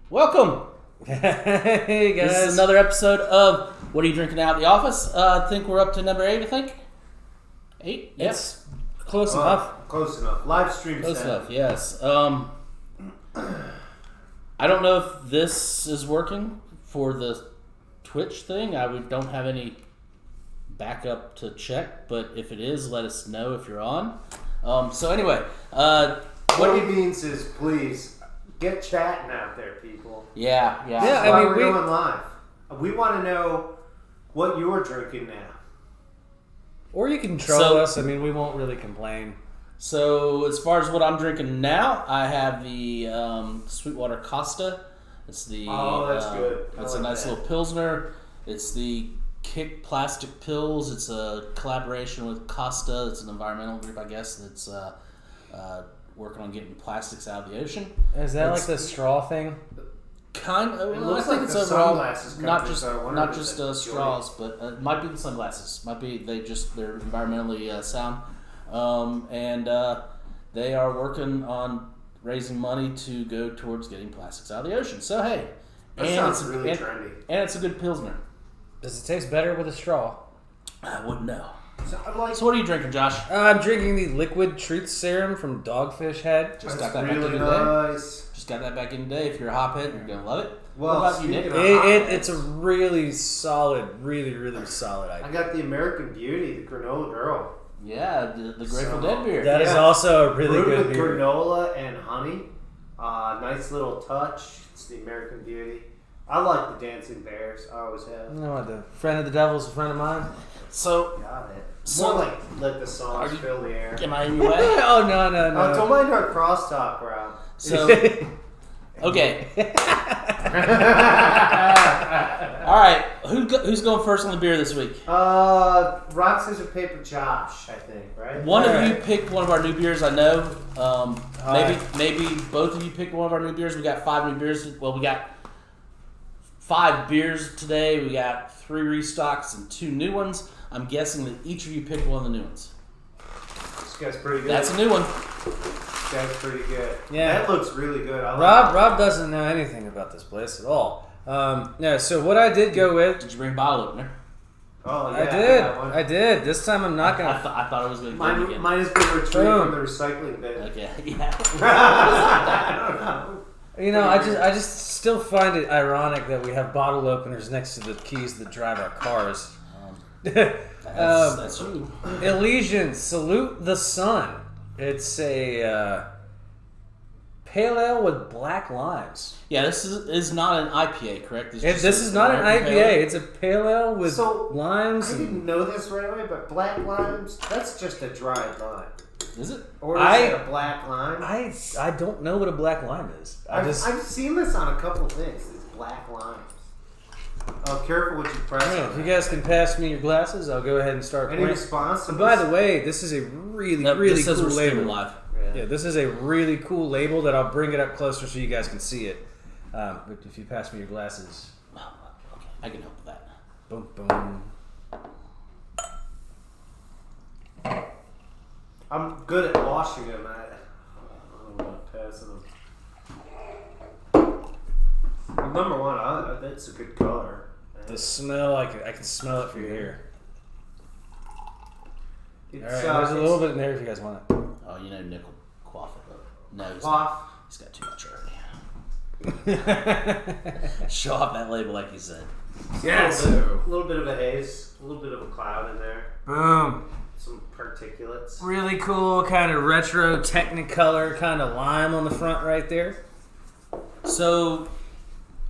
Welcome. Hey guys. This is another episode of What Are You Drinking Out at the Office? I think we're up to number 8, I think. 8? It's close enough. Close enough. Live stream Close set. enough, yes. I don't know if this is working for the Twitch thing. We don't have any backup to check, but if it is, let us know if you're on. So anyway, What he means is, please, get chatting out there, people. Yeah. Yeah, That's I why mean, we're going live. We want to know what you're drinking now. Or you can troll us. I mean, we won't really complain. So as far as what I'm drinking now, I have the Sweetwater Costa. It's the that's good. It's I a like nice that. little pilsner. It's the Kick Plastic Pills. It's a collaboration with Costa. It's an environmental group, I guess, that's working on getting plastics out of the ocean. Is that It's- like the straw thing? Kind of. It Well, I looks think like it's the overall sunglasses not company, just so I wonder not if just it's a straws, but it might be the sunglasses. Might be they're environmentally sound, and they are working on raising money to go towards getting plastics out of the ocean. So hey, That and sounds it's really and, trendy. and it's a good pilsner. Does it taste better with a straw? I wouldn't know. So, I'm like, So what are you drinking, Josh? I'm drinking the Liquid Truth Serum from Dogfish Head. Just that's got that back in really today. nice. Just got that back in today. If you're a hophead, you're gonna love it. Well, what about you, Nick? speaking of- It's a really solid, really solid I item. got the American Beauty, the granola girl. Yeah, the Grateful So- Dead beer. That is Yeah. also a really Brewed good with beer. granola and honey. Nice little touch. It's the American Beauty. I like the Dancing Bears. I always have. You know what? The friend of the devil's a friend of mine. So Got it. So- More like let the songs Are you- fill the air. am I in your way? Oh no. Don't mind our crosstalk, Rob. So okay. All right, who's going first on the beer this week? Rock, scissors, paper, Josh, I think, right? One of you Alright. picked one of our new beers. I know. Maybe both of you picked one of our new beers. We got 5 new beers. Well, we got 5 beers today. We got 3 restocks and 2 new ones. I'm guessing that each of you picked one of the new ones. This guy's pretty good. That's a new one. This guy's pretty good. Yeah. That looks really good. I like Rob doesn't know anything about this place at all. No, so what I did go with, Did you bring a bottle opener? Oh, yeah. I did. This time I'm not I gonna. thought it was going to be again. Mine has been retrieved Boom. from the recycling bin. Okay, yeah. I don't know. You know, I just still find it ironic that we have bottle openers next to the keys that drive our cars. That's you. Elysian, Salute the Sun. It's a pale ale with black limes. Yeah, this is not an IPA, correct? This is not an American IPA. pale ale? It's a pale ale with So, limes. I didn't know this right away, but black limes, that's just a dried lime. Is it? Or is I- it a black lime? I don't know what a black lime is. I've seen this on a couple things, these black limes. Oh, careful what you press. Yeah, on if you that. guys can pass me your glasses, I'll go ahead and start. Any pouring. response? to And by this? the way, this is a really No, really this says cool we're streaming label. live. Yeah, this is a really cool label that I'll bring it up closer so you guys can see it. But if you pass me your glasses, Oh, okay, I can help with that. boom, boom. I'm good at washing them. I don't know about passing them. Number one, that's a good color. The smell, I can smell it from here. It's, All right, there's a little bit in there if you guys want it. Oh, you know Nick will quaff it, but no, Cloth. he's got too much already. Show off that label like you said. Yes. A little bit of a haze, a little bit of a cloud in there, Boom. some particulates. Really cool, kind of retro Technicolor kind of lime on the front right there. So,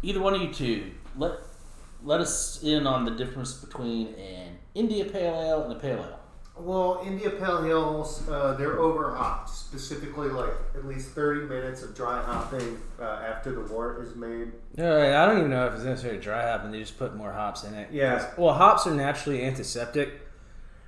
either one of you two, let us in on the difference between an India Pale Ale and a Pale Ale. Well, India Pale Ales, they're over hopped, specifically like at least 30 minutes of dry hopping after the wort is made. All right, I don't even know if it's necessarily dry hopping. They just put more hops in it. Yeah. Well, hops are naturally antiseptic.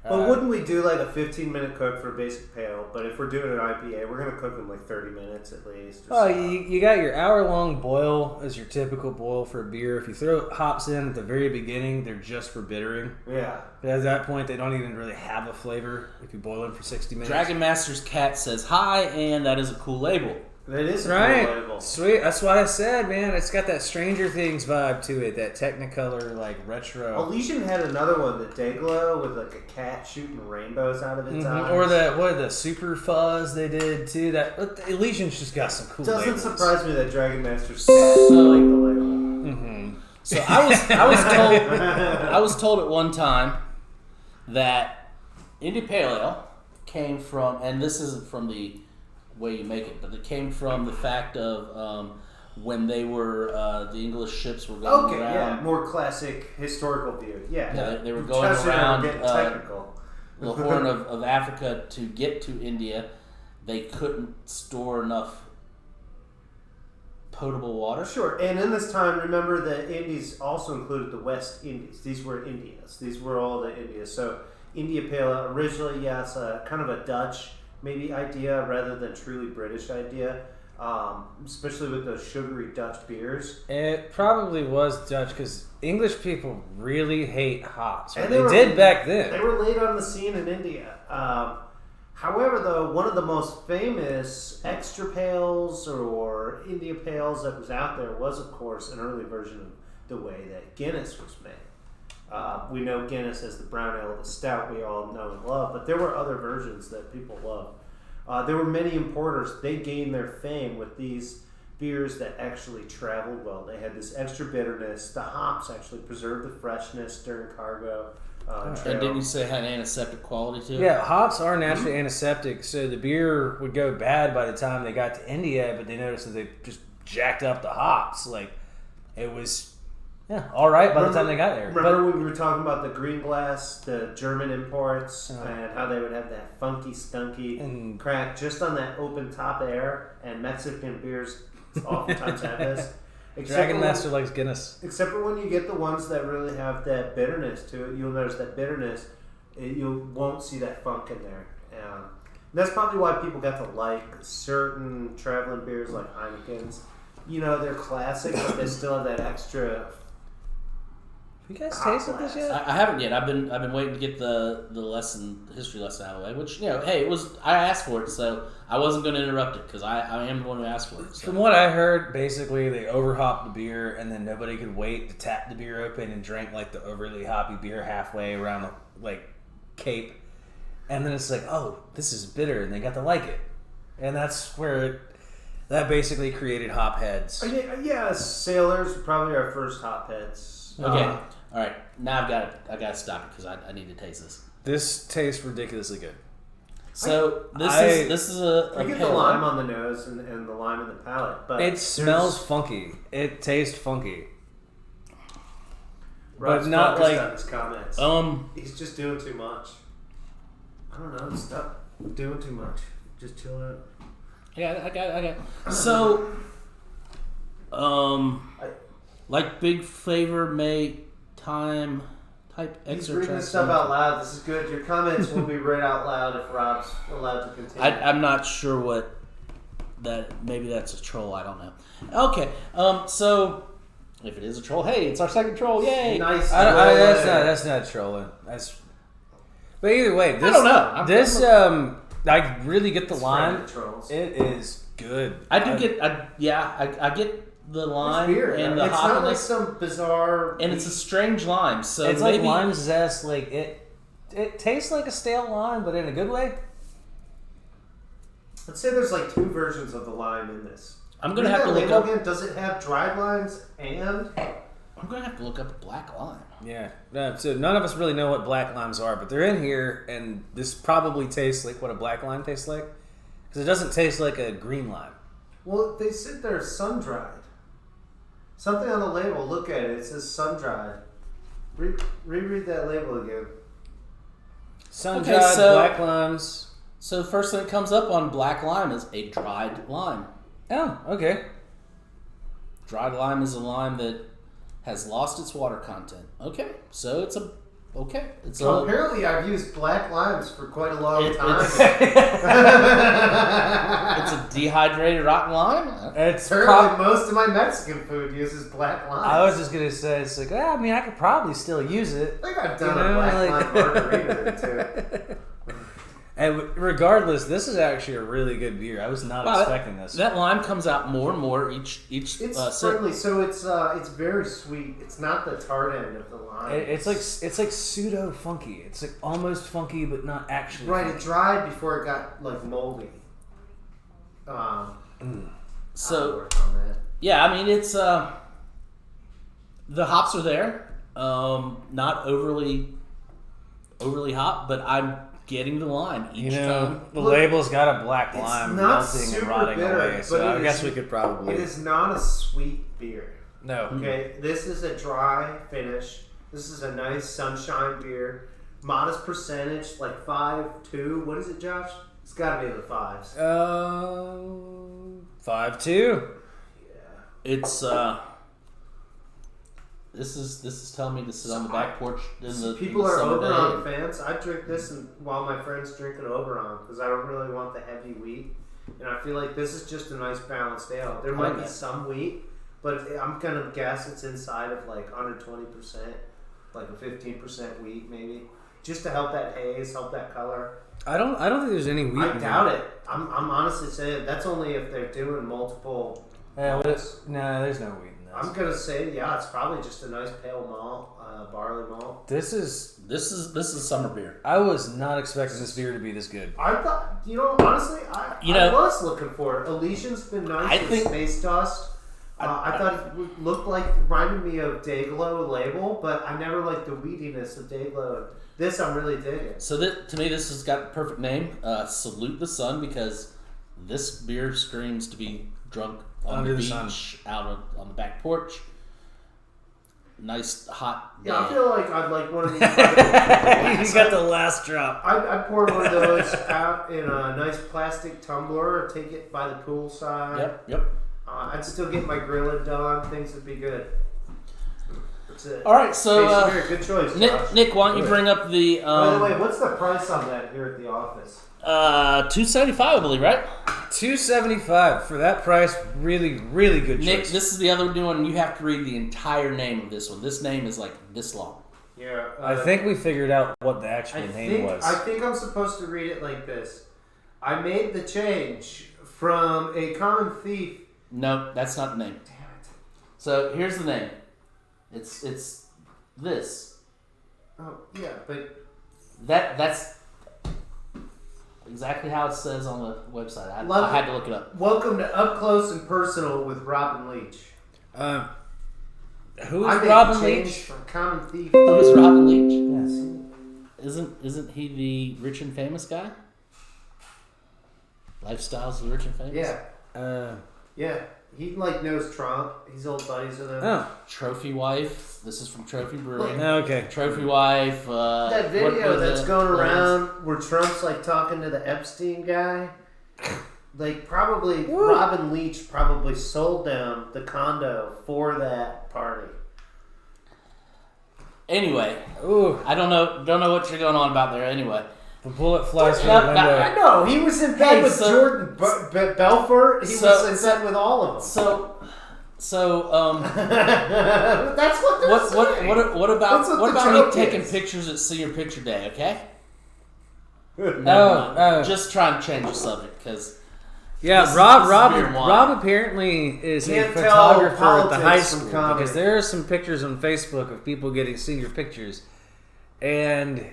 But wouldn't we do like a 15-minute cook for a basic pale? But if we're doing an IPA, we're going to cook them like 30 minutes at least. Oh, you got your hour-long boil as your typical boil for a beer. If you throw hops in at the very beginning, they're just for bittering. Yeah. But at that point, they don't even really have a flavor if you boil them for 60 minutes. Dragon Master's Cat says hi, and that is a cool label. It is a cool Right. label. Sweet. That's why I said, man, it's got that Stranger Things vibe to it, that Technicolor, like, retro. Elysian had another one, the Dayglow, with like a cat shooting rainbows out of its eyes. Or the Super Fuzz they did, too. That Elysian's just got some cool Doesn't labels. surprise me that Dragon Master's like the label. Mm-hmm. So I was told at one time that India Pale Ale came from, and this isn't from the way you make it, but it came from the fact of when they were the English ships were going Okay, around. yeah, more classic historical view. Yeah, Yeah, they were going Especially when around we're getting technical. the Horn of Africa to get to India. They couldn't store enough potable water. Sure, and in this time, remember the Indies also included the West Indies. These were Indias. These were all the Indias. So India Pale Ale, originally, yes, kind of a Dutch maybe idea rather than truly British idea, especially with those sugary Dutch beers. It probably was Dutch because English people really hate hops. Right? And They were- did back then. They were late on the scene in India. However, though, one of the most famous extra pales or India pales that was out there was, of course, an early version of the way that Guinness was made. We know Guinness as the brown ale, the stout we all know and love, but there were other versions that people loved. There were many importers. They gained their fame with these beers that actually traveled well. They had this extra bitterness. The hops actually preserved the freshness during cargo. And didn't you say it had antiseptic quality to it? Yeah, hops are naturally antiseptic, so the beer would go bad by the time they got to India, but they noticed that they just jacked up the hops. Like, it was, all right by the time they got there. Remember when we were talking about the green glass, the German imports, and how they would have that funky, stunky crack just on that open top air, and Mexican beers oftentimes have this. Dragon Master likes Guinness. Except for when you get the ones that really have that bitterness to it, you'll notice that bitterness, you won't see that funk in there. That's probably why people got to like certain traveling beers like Heineken's. You know, they're classic, but they still have that extra. You guys tasted this yet? I haven't yet. I've been waiting to get the history lesson out of the way. Which, hey, it was, I asked for it, so I wasn't going to interrupt it because I am the one who asked for it. So. From what I heard, basically they overhopped the beer, and then nobody could wait to tap the beer open and drank like the overly hoppy beer halfway around the cape, and then it's like, oh, this is bitter, and they got to like it, and that's where that basically created hop heads. Yeah, sailors were probably our first hop heads. Okay, all right. Now I got to stop it because I need to taste this. This tastes ridiculously good. So this is a I get the pale lime ale. on the nose and the lime in the palate, but It smells funky. It tastes funky. Rob's but not focused like- on his comments. He's just doing too much. I don't know. Stop doing too much. Just chill out. I got. So, like big flavor may time type He's excerpt. reading this stuff out loud. This is good. Your comments will be read out loud if Rob's allowed to continue. I'm not sure what that. Maybe that's a troll. I don't know. Okay. So if it is a troll, hey, it's our second troll. Yay! Nice. That's not trolling. But either way, this I really get the It's lime. friendly trolls. It is good. I get the lime It's beer. and the It's not like hoppiness, some bizarre. and it's a strange lime. So It's maybe like lime zest. Like it tastes like a stale lime, but in a good way. Let's say there's like two versions of the lime in this. I'm gonna Read have to that look label up. again. Does it have dried limes and? I'm gonna have to look up a black lime. Yeah. No, so none of us really know what black limes are, but they're in here, and this probably tastes like what a black lime tastes like, because it doesn't taste like a green lime. Well, they sit there sun dried. Something on the label. Look at it. It says sun dried. Reread that label again. Sun Okay, dried so- black limes. So the first thing that comes up on black lime is a dried lime. Oh, okay. Dried lime is a lime that has lost its water content. Okay, so it's a So apparently, I've used black limes for quite a long time. it's a dehydrated rotten lime. It's Apparently, most of my Mexican food uses black limes. I was just gonna say, it's like, I mean, I could probably still use it. I think I've done You know, a black like- lime margarita or two. And regardless, this is actually a really good beer. I was not expecting this. That lime comes out more and more each It's sip. friendly, so it's very sweet. It's not the tart end of the lime. It's like pseudo funky. It's like almost funky, but not actually. right. funky. It dried before it got like moldy. So I'll work on that. yeah, I mean it's the hops are there, not overly hot, but I'm getting the lime each time. The Look, label's got a black it's lime not melting and super rotting bitter, away, so but I it guess is- we could probably. It is not a sweet beer. No. Okay, this is a dry finish. This is a nice sunshine beer. Modest percentage, like 5.2. What is it, Josh? It's got to be in the fives. 5.2. Yeah. It's this is telling me to sit on the back porch in the People in the are summer Oberon day. fans. I drink this while my friends drink an Oberon because I don't really want the heavy wheat, and I feel like this is just a nice balanced ale. There might be Okay. some wheat, but I'm gonna guess it's inside of like under 20%, like a 15% wheat maybe, just to help that haze, help that color. I don't think there's any wheat. I in doubt here. it. I'm honestly saying that's only if they're doing multiple. malts. No, there's no wheat in this. I'm gonna say yeah, it's probably just a nice pale malt, barley malt. This is. This is summer beer. I was not expecting this beer to be this good. I thought, honestly, I was looking for it. Elysian's been nice I with think- Space Dust. I thought it looked like, reminded me of Dayglow label, but I never liked the weediness of Dayglow. This I'm really digging. So to me, this has got the perfect name. Salute the Sun, because this beer screams to be drunk on Under the the beach, on the back porch. Nice hot day. Yeah, I feel like I'd like one of these. You got the last drop. I'd pour one of those out in a nice plastic tumbler, take it by the poolside. Yep. I'd still get my grilling done. Things would be good. That's it. All right, so Tastes very good choice, Josh. Nick, why don't you bring up the By the way, what's the price on that here at the office? $2.75, I believe, right? $2.75 for that price. Really, really good choice. Nick, this is the other new one, and you have to read the entire name of this one. This name is like this long. Yeah, I think we figured out what the actual name was. I think I'm supposed to read it like this. I made the change from a common thief. No, that's not the name. Damn it. So here's the name. It's this. Oh yeah, but That's exactly how it says on the website. I had to look it up. welcome to Up Close and Personal with Robin Leach. Who I is made Robin the change Leach? from common thief. Who is Robin Leach? Yes. Isn't he the rich and famous guy? Lifestyles of the rich and famous. Yeah, yeah. He like knows Trump. He's old buddies with him. Oh. Trophy Wife. This is from Trophy Brewing. Okay. Trophy Wife. That video what that's the- going around where Trump's like talking to the Epstein guy. Like probably Robin Leach probably sold them the condo for that party. Anyway, Ooh, I don't know what you're going on about there. Anyway, the bullet flies through Yep, the I window. know he was in bed Hey, with so- Jordan Belfort. He So- was in bed with all of them. so That's what they're saying. what about That's what what the about joke me taking is. pictures at Senior Picture Day? Okay. Oh. Just trying to change the subject because Yeah, This is Rob beer and wine. Rob apparently is a Can't tell photographer at the politics high from school comedy. because there are some pictures on Facebook of people getting senior pictures, and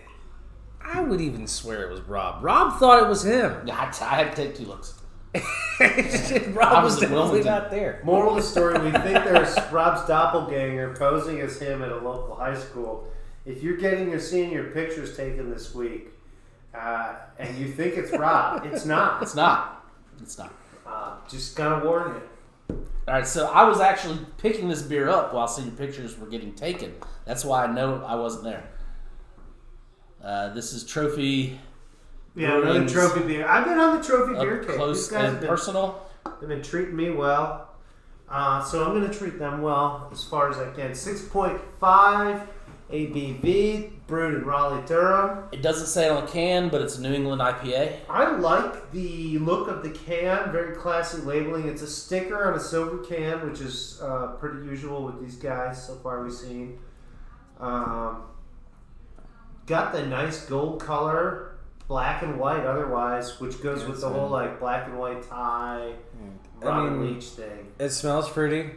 I would even swear it was Rob. Rob thought it was him. I had to take 2 looks. Rob was was at definitely Wilmington. not there. Moral of the story: we think there's Rob's doppelganger posing as him at a local high school. If you're getting your senior pictures taken this week, and you think it's Rob, it's not. It's not. It's not. Just gonna warn you. All right, so I was actually picking this beer up while Senior Pictures were getting taken. That's why I know I wasn't there. This is Trophy. Yeah, another Brewing's trophy beer. I've been on the trophy Up beer cake. These close guys and personal. They've been treating me well. So I'm going to treat them well as far as I can. 6.5 ABV, brewed in Raleigh, Durham. It doesn't say it on the can, but it's a New England IPA. I like the look of the can, very classy labeling. It's a sticker on a silver can, which is pretty usual with these guys so far we've seen. Got the nice gold color black and white otherwise, which goes with Yes, the whole man. like black and white tie, I Robert mean, Leach thing. it smells fruity,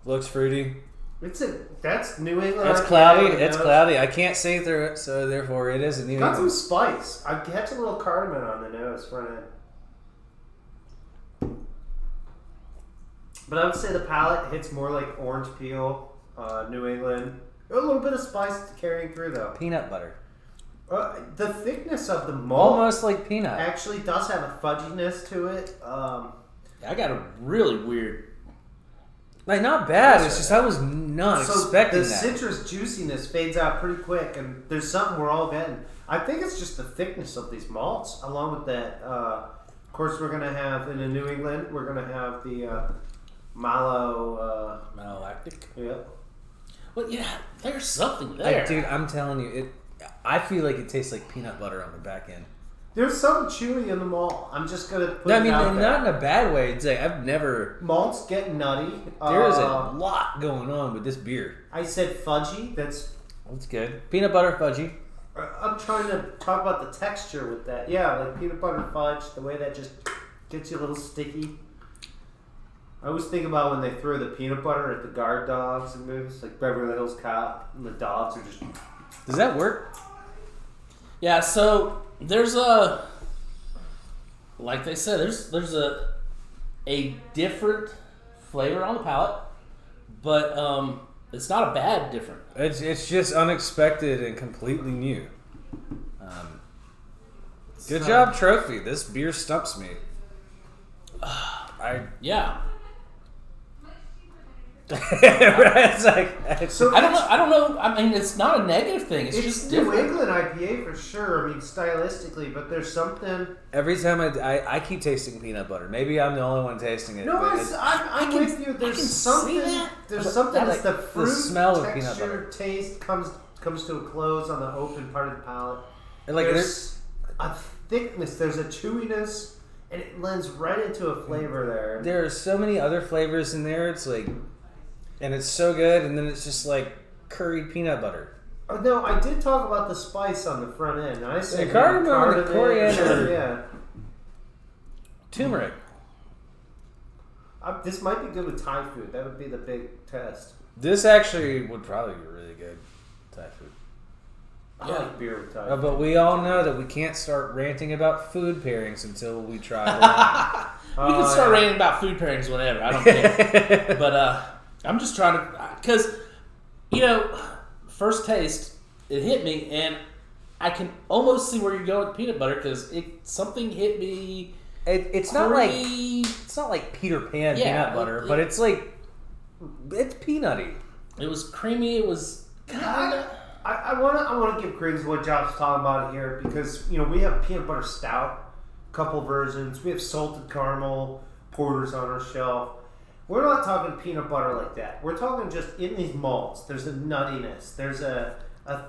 looks fruity. That's New England. It's IPA cloudy. with It's nose. cloudy. I can't see through it, so therefore it is a New Got some England. spice. I catch a little cardamom on the nose front end. But I would say the palate hits more like orange peel, New England. A little bit of spice carrying through though. Peanut butter. The thickness of the malt Almost like peanut. actually does have a fudginess to it. I got a really weird. Like, not bad. It's just I was not So expecting the that. citrus juiciness fades out pretty quick, and there's something we're all getting. I think it's just the thickness of these malts, along with that. Of course, we're gonna have in New England, we're gonna have the Malo. Malolactic. Yeah. Well, yeah, there's something there. Like, dude, I'm telling you, I feel like it tastes like peanut butter on the back end. There's something chewy in the malt. I'm just gonna put No, I it mean, out there. not in a bad way. It's like I've never. Malts get nutty. There is a lot going on with this beer. I said fudgy. That's. That's good. Peanut butter fudgy. I'm trying to talk about the texture with that. Yeah, like peanut butter fudge, the way that just gets you a little sticky. I always think about when they throw the peanut butter at the guard dogs in movies, like Beverly Hills Cop, and the dogs are just. Does that work? Yeah, so there's a, like they said, there's a different flavor on the palate, but it's not a bad different. It's just unexpected and completely new. Good job, Trophy. This beer stumps me. Yeah. It's like So I don't know. I mean, it's not a negative thing. It's just New different. England IPA for sure. I mean, stylistically, but there's something. every time I keep tasting peanut butter. Maybe I'm the only one tasting it. No, but I'm can- with you. I There's can something. see that. There's But something. I It's like the the fruit smell of texture, peanut butter. taste comes to a close on the open part of the palate. like There's a thickness. There's a chewiness, and it lends right into a flavor there. there are so many other flavors in there. It's like, and it's so good. And then it's just like curried peanut butter. Oh, no, I did talk about the spice on the front end. I said The cardamom and the coriander. Yeah. Turmeric. This might be good with Thai food. That would be the big test. This actually would probably be really good Thai food. I Yeah. like beer with Thai food. But we all know that we can't start ranting about food pairings until we try one. We can start ranting about food pairings whenever. I don't care. But I'm just trying to, because first taste, it hit me, and I can almost see where you're going with peanut butter because something hit me. It's not like Peter Pan Yeah, peanut butter, but it's like it's peanutty. It was creamy. It was kind of. I want to give credence to what Josh's talking about here because we have peanut butter stout, couple versions. We have salted caramel porters on our shelf. We're not talking peanut butter like that. We're talking just in these malts. There's a nuttiness. There's a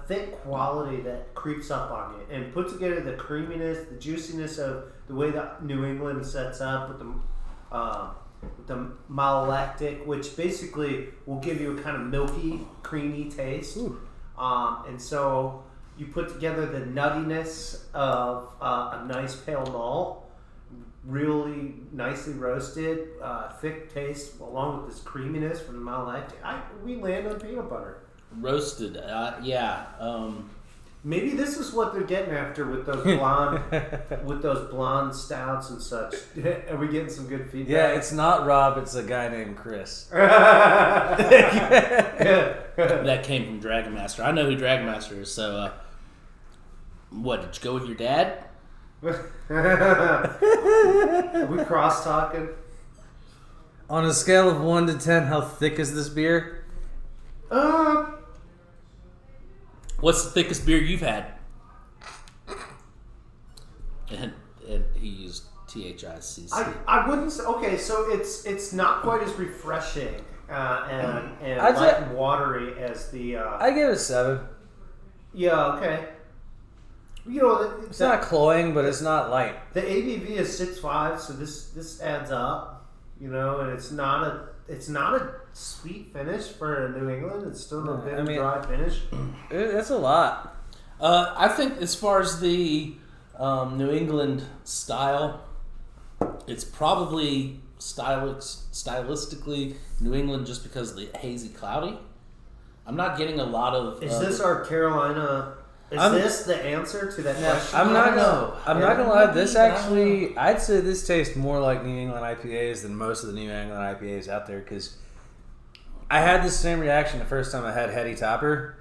thick quality that creeps up on you and put together the creaminess, the juiciness of the way that New England sets up with the malolactic, which basically will give you a kind of milky, creamy taste. And so you put together the nuttiness of a nice pale malt, really nicely roasted, thick taste, along with this creaminess from the malolactic. We land on peanut butter. Roasted, yeah. Maybe this is what they're getting after with those blonde stouts and such. Are we getting some good feedback? Yeah, it's not Rob. It's a guy named Chris. That came from Dragon Master. I know who Dragon Master is. So, what did you go with your dad? Are we cross talking? On a scale of 1 to 10, how thick is this beer? What's the thickest beer you've had? And he used THICC. I wouldn't say. Okay, so it's not quite as refreshing and I'd light say- and watery as the. I give it a 7. Yeah. Okay. It's not cloying, but it's not light. The ABV is 6.5, so this adds up. And it's not a sweet finish for New England. It's still a bitter, dry finish. That's a lot. I think as far as the New England style. It's probably stylistically New England just because of the hazy, cloudy. I'm not getting a lot of. Is this our Carolina? Is this the answer to that question? I'm not gonna lie. This Maybe, actually, I'd say this tastes more like New England IPAs than most of the New England IPAs out there. Because I had the same reaction the first time I had Hetty Topper,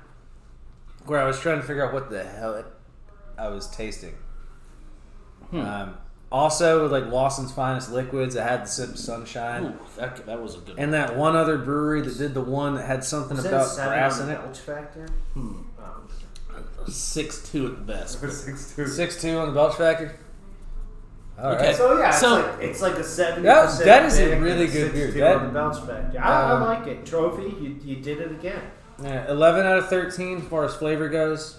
where I was trying to figure out what the hell I was tasting. Also, with like Lawson's Finest Liquids, I had the Sip Sunshine. Ooh, that was a good one. And that one other brewery that did the one that had something Was about that grass on in the it. Belch Factor? 6-2 at the best. 6-2. 6-2 on the Belch Factor. All Okay. right. So yeah, So- it's like a 70%. That is a pick really and good beer. 62 That- on the Belch Factor. I like it. Trophy, you did it again. Yeah, 11 out of 13 as far as flavor goes.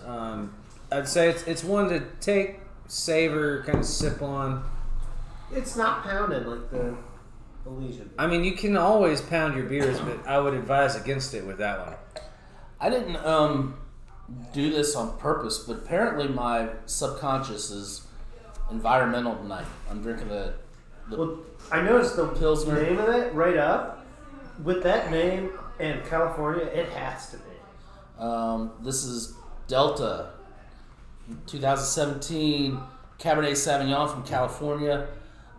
I'd say it's one to take, savor, kind of sip on. It's not pounded like the Elysian. I mean, you can always pound your beers, but I would advise against it with that one. I didn't do this on purpose, but apparently my subconscious is environmental tonight. I'm drinking the Well, I noticed the Pilsner. name of it right up. With that name and California, it has to be. this is Delta 2017 Cabernet Sauvignon from California.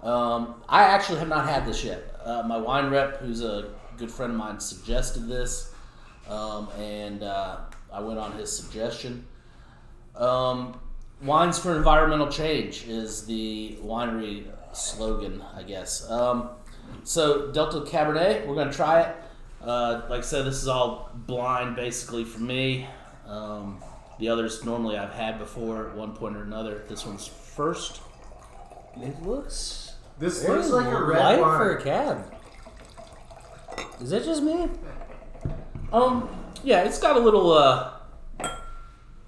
I actually have not had this yet. My wine rep, who's a good friend of mine, suggested this, and I went on his suggestion. Wines for environmental change is the winery slogan, I guess. So Delta Cabernet, we're going to try it. Like I said, this is all blind basically for me. The others normally I've had before at one point or another. This one's first. It looks This very looks like a red light wine. for a cab. Is that just me? Yeah, it's got a little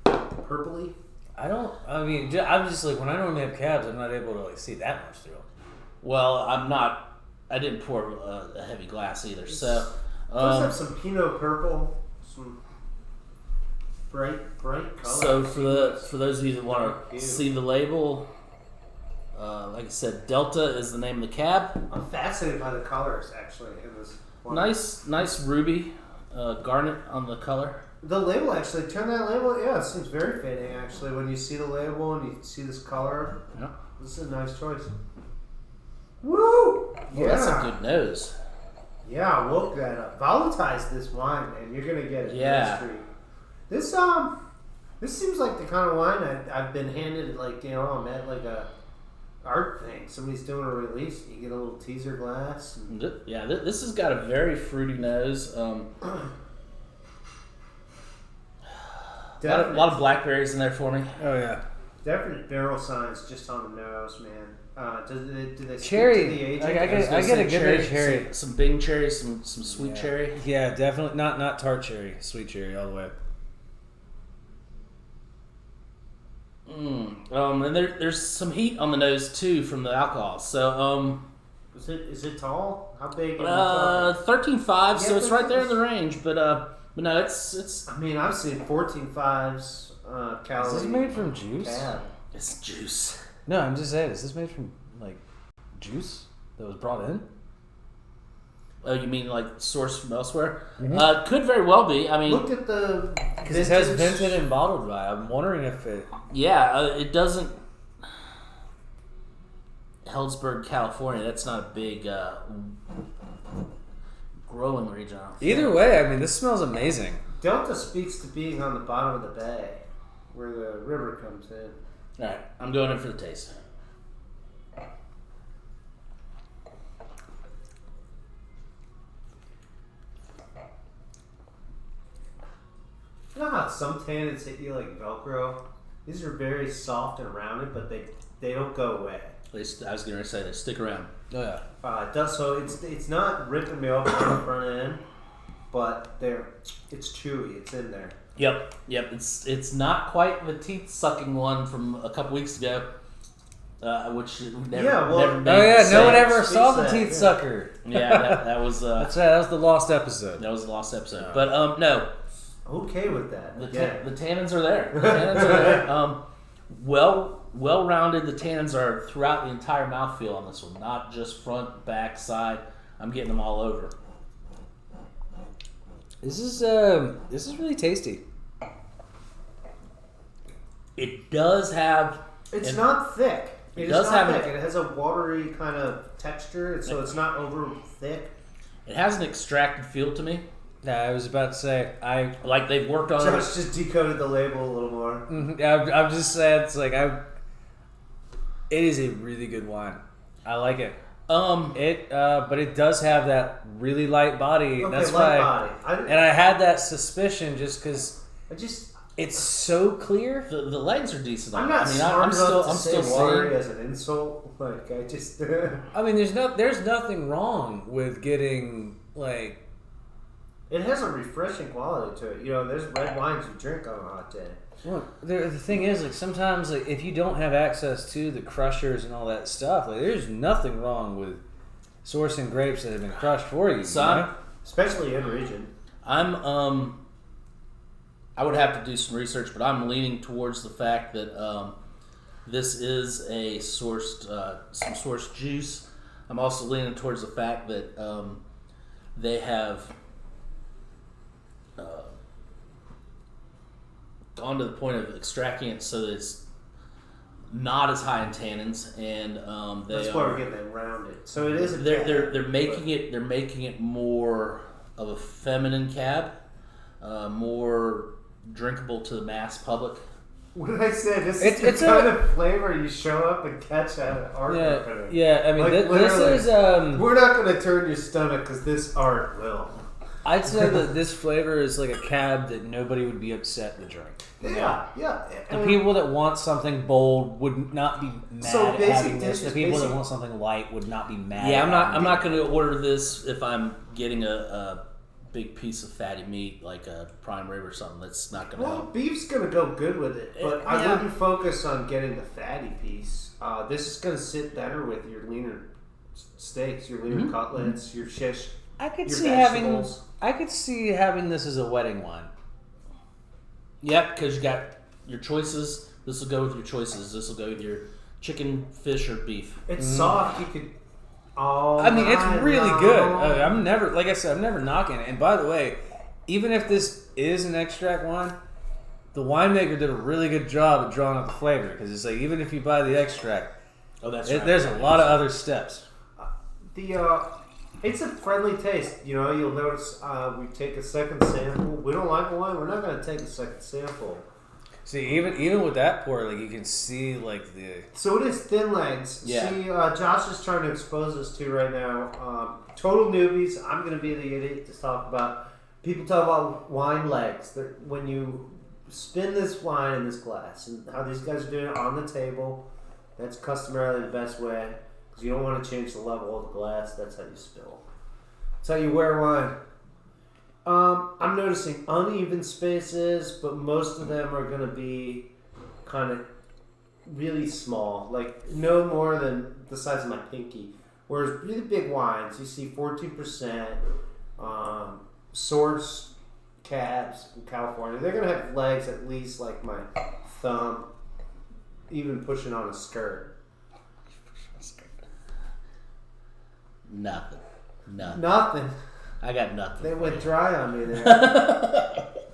Purpley. I'm just like, when I normally have cabs, I'm not able to like see that much through them. well, I didn't pour a heavy glass either. So Does have some Pinot Purple, some bright color. so for those of you that want to see the label, like I said, Delta is the name of the cab. I'm fascinated by the colors actually in this one. Nice ruby garnet on the color. The label actually, turn that label, yeah, it seems very fitting actually. When you see the label and you see this color, Yeah. this is a nice choice. Woo! Oh, Yeah. that's a good nose. Yeah, woke that up. Volatize this wine, man. You're gonna get it. Yeah. This seems like the kind of wine I've been handed, like, you know, I'm at like a art thing. Somebody's doing a release. You get a little teaser glass. And Yeah, this has got a very fruity nose. A lot of blackberries in there for me. Oh yeah. definite barrel signs just on the nose, man. Do they Cherry. speak to the aging? I was get gonna a say good bit of cherry. Some Bing cherry, some sweet Yeah. cherry. Yeah, definitely not tart cherry, sweet cherry all the way. And there's some heat on the nose too from the alcohol. So Is it tall? How big? Are we talking? 13.5, so Yeah, it's right there in the 13. range. But no, it's I mean, I've seen 14.5s calories. Is this made from juice? Cab. it's juice. No, I'm just saying, is this made from like juice that was brought in? Oh, you mean like sourced from elsewhere? Could very well be. I mean, Look at the. Because it says vented and bottled by. I'm wondering if it. yeah, it doesn't. Heldsburg, California. That's not a big growing region. I don't think. Either way, I mean, this smells amazing. Delta speaks to being on the bottom of the bay, where the river comes in. All right, I'm going in for the taste. You know how some tannins hit you like Velcro? These are very soft and rounded, but they don't go away. I was going to say they stick around. Oh yeah. It does so. It's not ripping me open on the front end, but it's chewy. It's in there. Yep. It's not quite the teeth sucking one from a couple weeks ago, which never. Yeah, well- never made Oh yeah, no sense. one ever Speaks saw the that, teeth yeah. sucker. Yeah, that was That's right. That was the lost episode. that was the lost episode. But no, Okay with that. the Yeah. tannins are there. The tannins are there. Well well-rounded. The tannins are throughout the entire mouthfeel on this one, not just front, back, side. I'm getting them all over. This is really tasty. It does have. It's not thick. It It does is not have thick. It has a watery kind of texture, so it's not over thick. It has an extracted feel to me. Yeah, I was about to say Like they've worked on Josh just decoded the label a little more. I'm just saying it's like it is a really good wine. I like it. But it does have that really light body. Okay, That's light why. body. And I had that suspicion just because I just. it's so clear. the legs are decent. I'm not I mean, smart I'm enough still to I'm say still watery seeing. as an insult. Like I just. I mean, there's nothing wrong with getting like. It has a refreshing quality to it. You know, there's red wines you drink on a hot day. Look, the thing is, like sometimes, like if you don't have access to the crushers and all that stuff, like there's nothing wrong with sourcing grapes that have been crushed for you. So you know? Especially in region. I would have to do some research, but I'm leaning towards the fact that this is a sourced some sourced juice. I'm also leaning towards the fact that they have gone to the point of extracting it so that it's not as high in tannins, and That's why we're getting it rounded. So it is a they're making it more of a feminine cab, more drinkable to the mass public. What did I say? This It's is the a- kind of flavor you show up and catch at an art opening. Yeah. I mean, Like, this literally. is. We're not going to turn your stomach because this art will. I'd say that this flavor is like a cab that nobody would be upset to drink. Yeah. The people that want something bold would not be mad So at basic having this. The dishes, people basic- that want something light would not be mad. Yeah, at I'm having not going to order this if I'm getting a big piece of fatty meat like a prime rib or something. That's not going to Well, help. beef's going to go good with it, but I Yeah. wouldn't focus on getting the fatty piece. This is going to sit better with your leaner steaks, your leaner cutlets, your shish. I could Your see vegetables. having this as a wedding wine. Yep, because you got your choices. This will go with your choices. This will go with your chicken, fish, or beef. It's soft. You could. Oh, I mean, it's my really God. good. I'm never, like I said, I'm never knocking it. And by the way, even if this is an extract wine, the winemaker did a really good job at drawing up the flavor because it's like even if you buy the extract, Oh, that's right. there's a lot of other steps. It's a friendly taste. You know, you'll notice we take a second sample. We don't like wine. We're not going to take a second sample. See, even with that pour, like you can see like the So it is thin legs. Yeah. See, Josh is trying to expose us to right now. Total newbies. I'm going to be the idiot to talk about. People talk about wine legs. When you spin this wine in this glass, and how these guys are doing it on the table, that's customarily the best way. Because you don't want to change the level of the glass. That's how you spill. That's how you wear wine. I'm noticing uneven spaces, but most of them are going to be kind of really small, like no more than the size of my pinky. Whereas really big wines, you see 14%, source cabs from California. They're going to have legs at least like my thumb, even pushing on a skirt. Nothing. Nothing. I got nothing. They went dry on me there.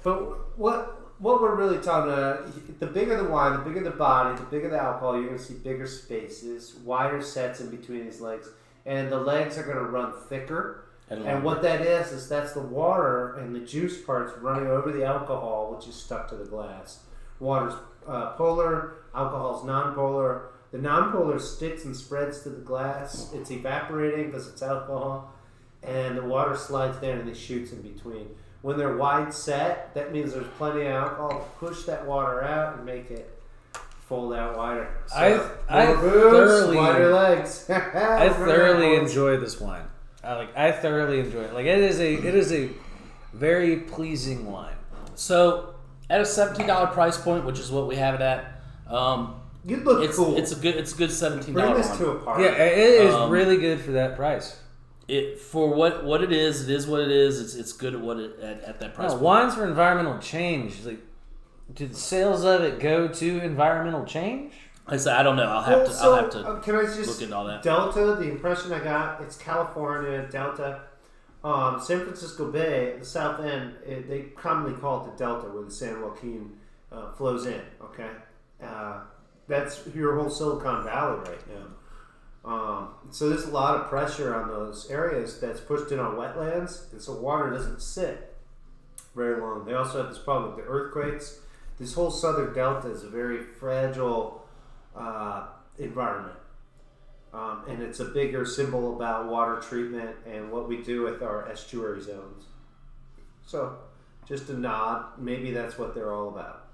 But what we're really talking about, the bigger the wine, the bigger the body, the bigger the alcohol, you're going to see bigger spaces, wider sets in between these legs. And the legs are going to run thicker. And what that is that's the water and the juice parts running over the alcohol, which is stuck to the glass. Water's polar, alcohol's nonpolar. The nonpolar sticks and spreads to the glass. It's evaporating because it's alcohol. And the water slides down and it shoots in between. When they're wide set, that means there's plenty of alcohol. Push that water out and make it fold out wider. So, I more boobs, thoroughly- wider legs. I thoroughly enjoy this wine. I thoroughly enjoy it. Like it is a very pleasing wine. So at a $17 price point, which is what we have it at, You look it's cool. it's a good $17 Bring this wine. to a party. Yeah, it is Um, really good for that price. It for what it is what it is. It's good at what it at that price No, point. wines for environmental change. Like, do the sales of it go to environmental change? I said I don't know. I'll have to. Can I just look into all that. Delta? The impression I got, it's California Delta. San Francisco Bay, the south end, they commonly call it the Delta, where the San Joaquin flows in. Okay, that's your whole Silicon Valley right now. So there's a lot of pressure on those areas that's pushed in on wetlands, and so water doesn't sit very long. They also have this problem with the earthquakes. This whole southern delta is a very fragile environment. And it's a bigger symbol about water treatment and what we do with our estuary zones. So, just a nod. Maybe that's what they're all about.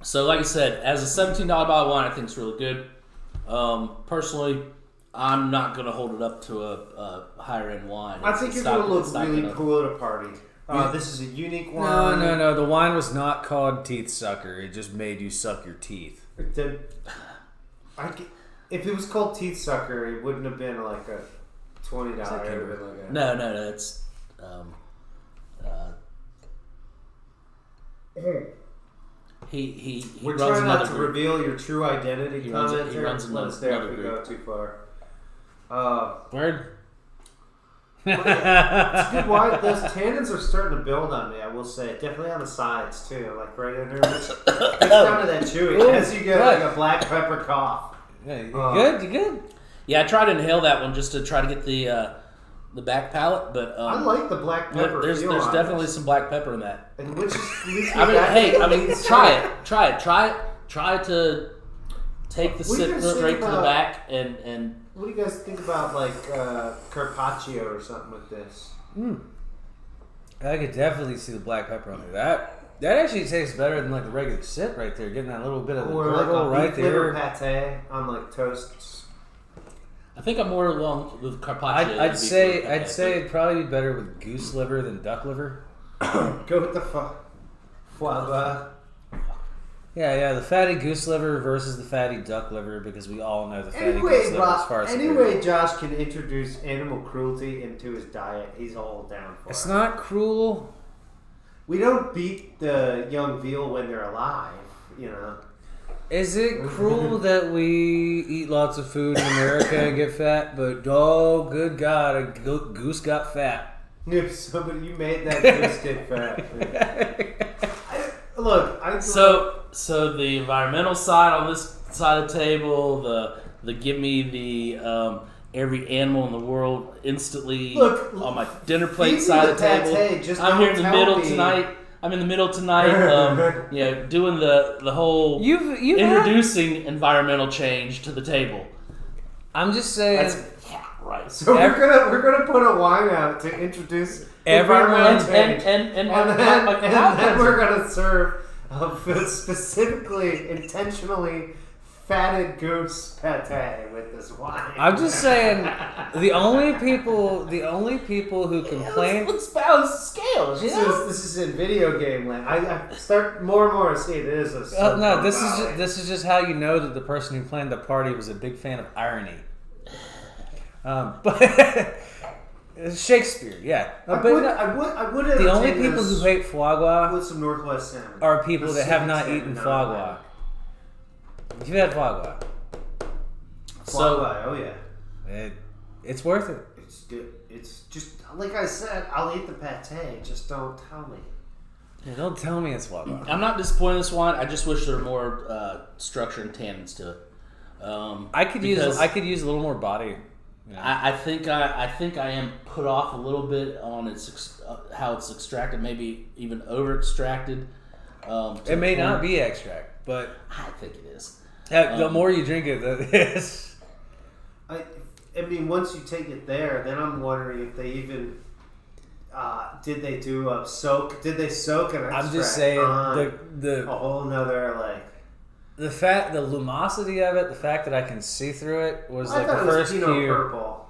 So, like I said, as a $17 bottle of wine, I think it's really good. Personally, I'm not going to hold it up to a higher end wine. I think you're going to look really cool at a party. This is a unique wine. No. The wine was not called Teeth Sucker. It just made you suck your teeth. If it was called Teeth Sucker, it wouldn't have been like a $20. No. It's he We're runs trying another not to group. reveal your true identity. He runs Let us there if we another go too far. Word. It's a good wine. Those tannins are starting to build on me, I will say. Definitely on the sides, too. Like right under. It's down to that chewy. Ooh, as you get good. like a black pepper cough. Yeah, you good? You good? Yeah, I tried to inhale that one just to try to get the back palate, but I like the black pepper. There's feel on definitely this. some black pepper in that. And which is, leads me I mean, back hey, to- I mean, try to take the What do you sip guys straight think to the about- back and What do you guys think about like carpaccio or something with this? I could definitely see the black pepper on there. That actually tastes better than like the regular sip right there. Getting that little bit of the Or like gurgle a right beef liver there. pate on like toasts. I think I'm more along with carpaccio. I'd say it'd probably be better with goose liver than duck liver. Go with the foie gras. Yeah, the fatty goose liver versus the fatty duck liver, because we all know the fatty Anyway, goose liver is far superior. anyway, Josh can introduce animal cruelty into his diet. He's all down for It's it. not cruel. We don't beat the young veal when they're alive, you know. Is it cruel that we eat lots of food in America and get fat, but oh, good God, a goose got fat? If somebody you made that goose get fat. So the environmental side on this side of the table, the give me the every animal in the world instantly Look, on my dinner plate feed me side the of the table. pate, just I'm here in don't the tell middle me. tonight. I'm in the middle tonight, doing the whole You've introducing environmental change to the table. I'm just saying. Yeah, right. So we're gonna put a wine out to introduce environmental change, And then we're gonna serve specifically, intentionally fatted goose pate with this wine. I'm just saying, the only people who complain. Let's balance the scales. You know? This is in video game land. I start more and more to see it is a. No, this is just how you know that the person who planned the party was a big fan of irony. But Shakespeare, yeah. I would. The only people who hate foie gras with some Northwest salmon are people that Pacific have not salmon, eaten not foie Atlantic. gras. You've had foie gras. Foie gras, oh yeah. It's worth it. It's good. It's just like I said. I'll eat the pate. Just don't tell me. Yeah, don't tell me it's foie gras. I'm not disappointed in this wine. I just wish there were more structure and tannins to it. I could use a little more body. Yeah. I think I am put off a little bit on how it's extracted, maybe even over extracted. It may not be extract, but I think it is. the more you drink it, it's. I mean, once you take it there, then I'm wondering if they even did they do a soak? Did they soak an extract? I'm just saying a whole nother like. The lumosity of it, the fact that I can see through it was I like thought the it was first Pinot cue. Purple.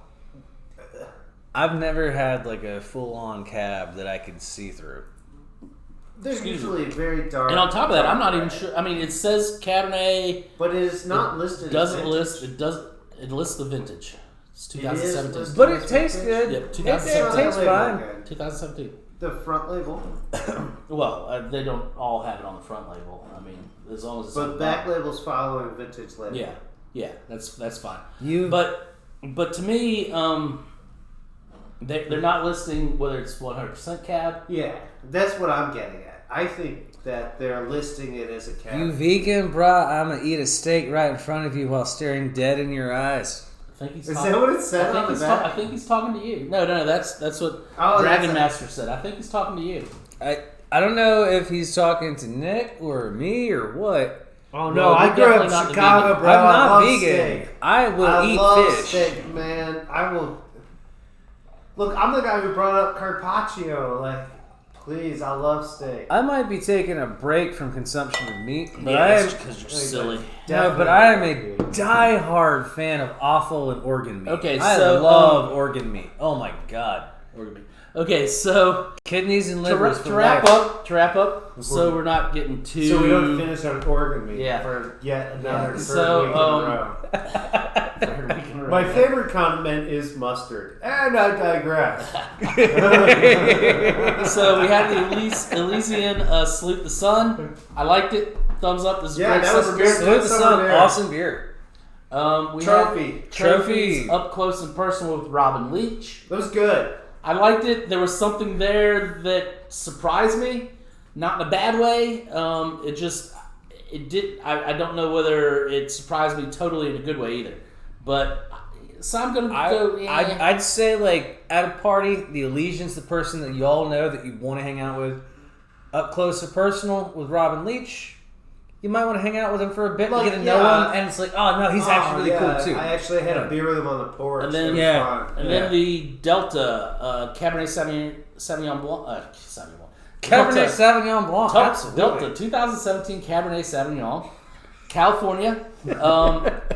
I've never had like a full-on cab that I could see through. They're Excuse usually very dark. And on top of that, I'm not even dark sure. I mean, it says Cabernet. But it is not listed. Doesn't as list. vintage. It lists the vintage. It's It is 2017. listed But as it tastes vintage. good. Yep, It 2017. tastes fine. 2017. The front label, Well, they don't all have it on the front label. I mean, as long as it's on but the back label's following vintage label. Yeah, that's fine. You But to me, they're not listing whether it's 100% cab. Yeah, that's what I'm getting at. I think that they're listing it as a cab. You vegan, brah, I'm gonna eat a steak right in front of you while staring dead in your eyes. I think he's Is talking, that what it said I think on the he's back? I think he's talking to you. No, that's what Oh, Dragon that's Master said. I think he's talking to you. I don't know if he's talking to Nick or me or what. Oh no, I you're grew up definitely in not the Chicago, vegan. bro. I'm I not love vegan. steak. I will I eat love fish. steak, man. I will. Look, I'm the guy who brought up carpaccio. Like, please, I love steak. I might be taking a break from consumption of meat, but Yeah, I am because you're silly. no, but I am a die-hard fan of offal and organ meat. Okay, I so, love organ meat. Oh my god, Okay, so kidneys and to, livers to for wrap life. up, so we're not getting too. So we don't finish on organ meat Yeah. for yet another third So, week in a row. Third week in a row. My favorite condiment is mustard, and I digress. So we had the Elysian Salute the Sun. I liked it. Thumbs up. This is Yeah, great that was summer good. beer. Salute the Summer sun, beer. awesome beer. We Trophy. had Trophy. trophies up close and personal with Robin Leach. That was good. I liked it. There was something there that surprised me, not in a bad way. It did. I don't know whether it surprised me totally in a good way either. But so I'm gonna go. Yeah. I'd say like at a party, the Elysian's the person that you all know that you want to hang out with. Up close and personal with Robin Leach. You might want to hang out with him for a bit Like, and get to know yeah. him, and it's like, oh no, he's actually really cool too. I actually had a beer with him on the porch. And then- It was Yeah. fun. and then the Delta Cabernet Sauvignon Blanc. Cabernet Delta. Sauvignon Blanc, absolutely. Delta 2017 Cabernet Sauvignon, California.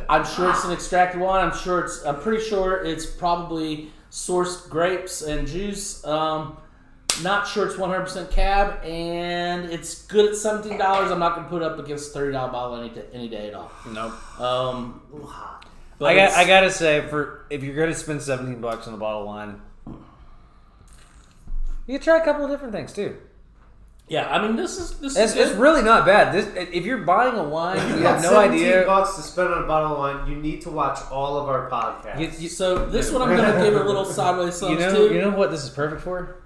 I'm sure it's an extracted one. I'm pretty sure it's probably sourced grapes and juice. Not sure it's 100% cab, and it's good at $17. I'm not going to put it up against a $30 bottle any day at all. Nope. But I gotta say, for if you're gonna spend $17 on a bottle of wine, you can try a couple of different things too. yeah, I mean this is It's good. really not bad. This, if you're buying a wine, If you you have got no $17 idea. to spend on a bottle of wine, you need to watch all of our podcasts. So this one I'm going to give it a little sideways thumbs You to. know what this is perfect for?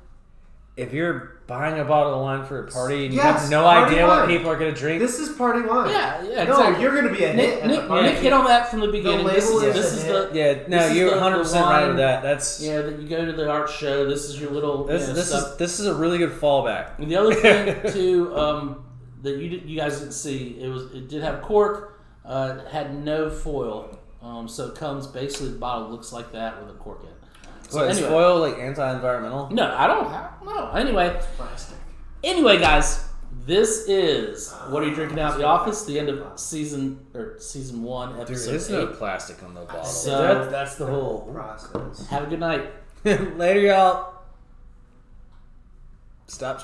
If you're buying a bottle of wine for a party and you Yes, have no party idea what wine. people are gonna drink, This is party wine. Yeah, No, exactly. you're going to be a hit at the Nick party. hit on that from the beginning. This label is is a the hit. yeah, no, this is you're the 100% right wine. with that. That's yeah that you go to the art show. This is your little this stuff. is a really good fallback. And the other thing too that you guys didn't see, it did have cork, it had no foil, so it comes basically the bottle looks like that with a cork in it. So What is anyway, foil like anti-environmental? no, I don't have no. Anyway, guys, this is What Are You Drinking Out of the Office? The end of season 1, There episode is 8. no plastic on the bottle. So- That's the whole. process. Have a good night. Later, y'all. Stop.